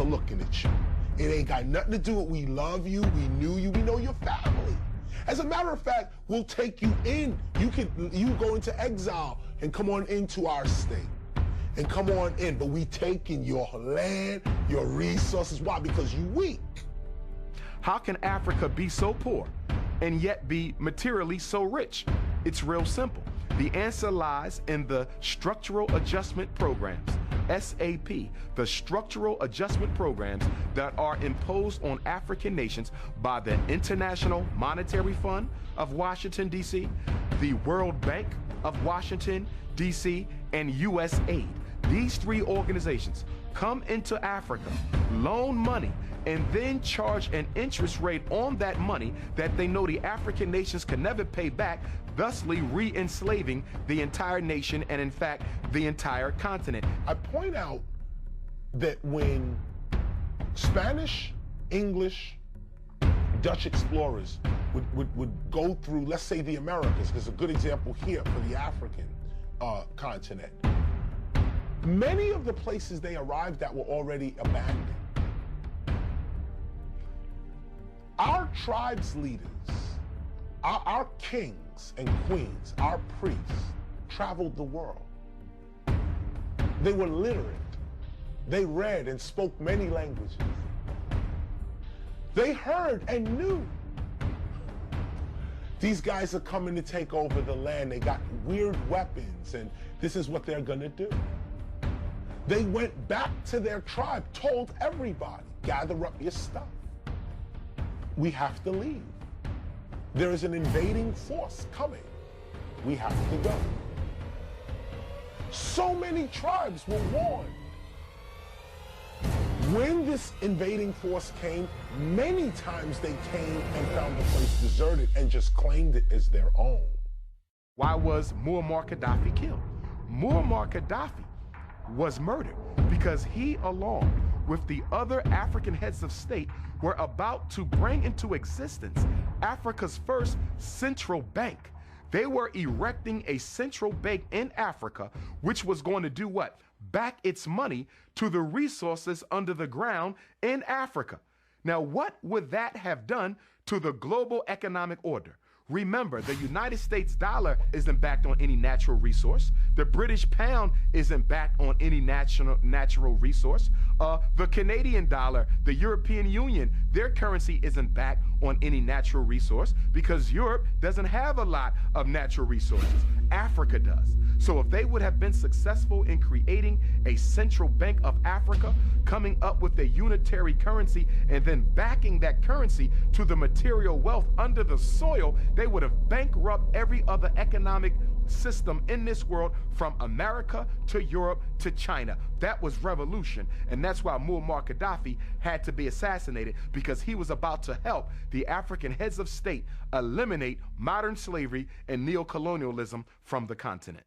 looking at you. It ain't got nothing to do with we love you, we knew you, we know your family. As a matter of fact, we'll take you in. You go into exile and come on into our state. And come on in, but we taking your land, your resources. Why? Because you weak. How can Africa be so poor and yet be materially so rich? It's real simple. The answer lies in the Structural Adjustment Programs, SAP, the Structural Adjustment Programs that are imposed on African nations by the International Monetary Fund of Washington, D.C., the World Bank of Washington, D.C., and USAID. These three organizations come into Africa, loan money, and then charge an interest rate on that money that they know the African nations can never pay back, thusly re-enslaving the entire nation and, in fact, the entire continent. I point out that when Spanish, English, Dutch explorers would go through, let's say, the Americas, there's a good example here for the African continent. Many of the places they arrived at were already abandoned. Our tribes leaders, our kings and queens, our priests, traveled the world. They were literate. They read and spoke many languages. They heard and knew. These guys are coming to take over the land. They got weird weapons, and this is what they're gonna do. They went back to their tribe, told everybody, gather up your stuff. We have to leave. There is an invading force coming. We have to go. So many tribes were warned. When this invading force came, many times they came and found the place deserted and just claimed it as their own. Why was Muammar Gaddafi killed? Muammar Gaddafi was murdered because he, along with the other African heads of state, were about to bring into existence Africa's first central bank. They were erecting a central bank in Africa, which was going to do what? Back its money to the resources under the ground in Africa. Now, what would that have done to the global economic order? Remember, the United States dollar isn't backed on any natural resource. The British pound isn't backed on any natural resource. The Canadian dollar, the European Union, their currency isn't backed on any natural resource because Europe doesn't have a lot of natural resources. Africa does. So if they would have been successful in creating a central bank of Africa, coming up with a unitary currency, and then backing that currency to the material wealth under the soil, they would have bankrupted every other economic system in this world from America to Europe to China. That was revolution, and that's why Muammar Gaddafi had to be assassinated, because he was about to help the African heads of state eliminate modern slavery and neocolonialism from the continent.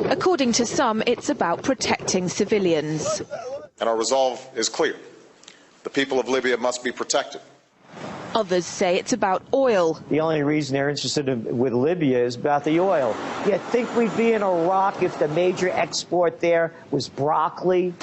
According to some, it's about protecting civilians. And our resolve is clear. The people of Libya must be protected. Others say it's about oil. The only reason they're interested with Libya is about the oil. You'd think we'd be in Iraq if the major export there was broccoli.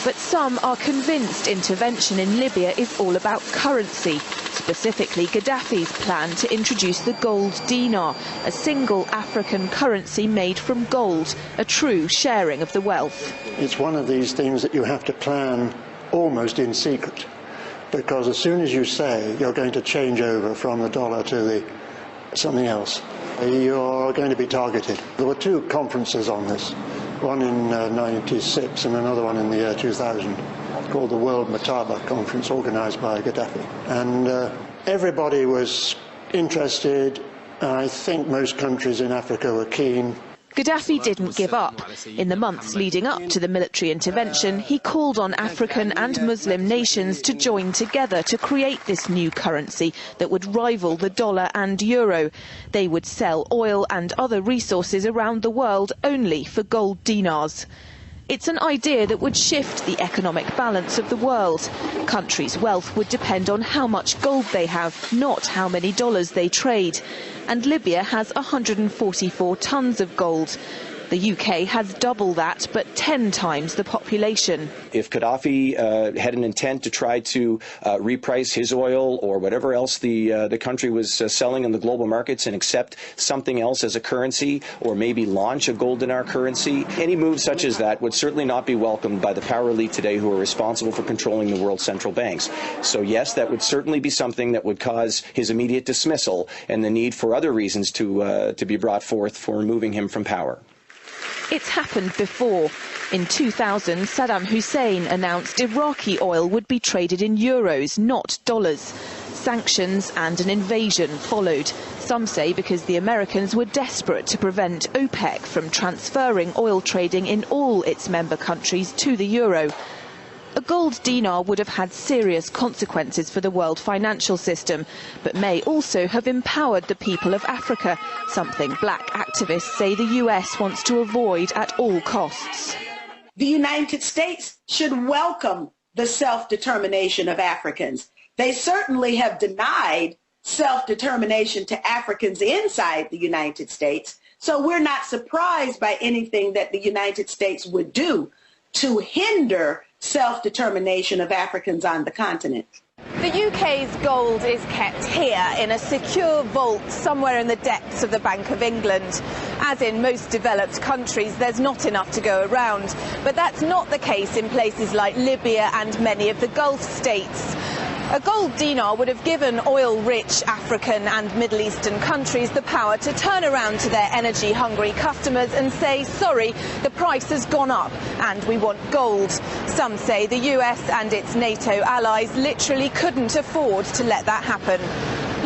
But some are convinced intervention in Libya is all about currency, specifically Gaddafi's plan to introduce the gold dinar, a single African currency made from gold, a true sharing of the wealth. It's one of these things that you have to plan almost in secret, because as soon as you say you're going to change over from the dollar to something else, you're going to be targeted. There were two conferences on this, one in '96 and another one in the year 2000, called the World Mataba Conference, organized by Gaddafi. And everybody was interested. I think most countries in Africa were keen. Gaddafi didn't give up. In the months leading up to the military intervention, he called on African and Muslim nations to join together to create this new currency that would rival the dollar and euro. They would sell oil and other resources around the world only for gold dinars. It's an idea that would shift the economic balance of the world. Countries' wealth would depend on how much gold they have, not how many dollars they trade. And Libya has 144 tons of gold. The UK has double that, but 10 times the population. If Gaddafi had an intent to try to reprice his oil or whatever else the country was selling in the global markets and accept something else as a currency, or maybe launch a gold dinar currency, any move such as that would certainly not be welcomed by the power elite today who are responsible for controlling the world's central banks. So yes, that would certainly be something that would cause his immediate dismissal and the need for other reasons to be brought forth for removing him from power. It's happened before. In 2000, Saddam Hussein announced Iraqi oil would be traded in euros, not dollars. Sanctions and an invasion followed. Some say because the Americans were desperate to prevent OPEC from transferring oil trading in all its member countries to the euro. A gold dinar would have had serious consequences for the world financial system, but may also have empowered the people of Africa, something black activists say the US wants to avoid at all costs. The United States should welcome the self-determination of Africans. They certainly have denied self-determination to Africans inside the United States, so we're not surprised by anything that the United States would do to hinder self-determination of Africans on the continent. The UK's gold is kept here in a secure vault somewhere in the depths of the Bank of England. As in most developed countries, there's not enough to go around. But that's not the case in places like Libya and many of the Gulf states. A gold dinar would have given oil-rich African and Middle Eastern countries the power to turn around to their energy-hungry customers and say, sorry, the price has gone up and we want gold. Some say the US and its NATO allies literally couldn't afford to let that happen.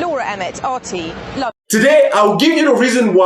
Laura Emmett, RT, London. Today, I'll give you the reason why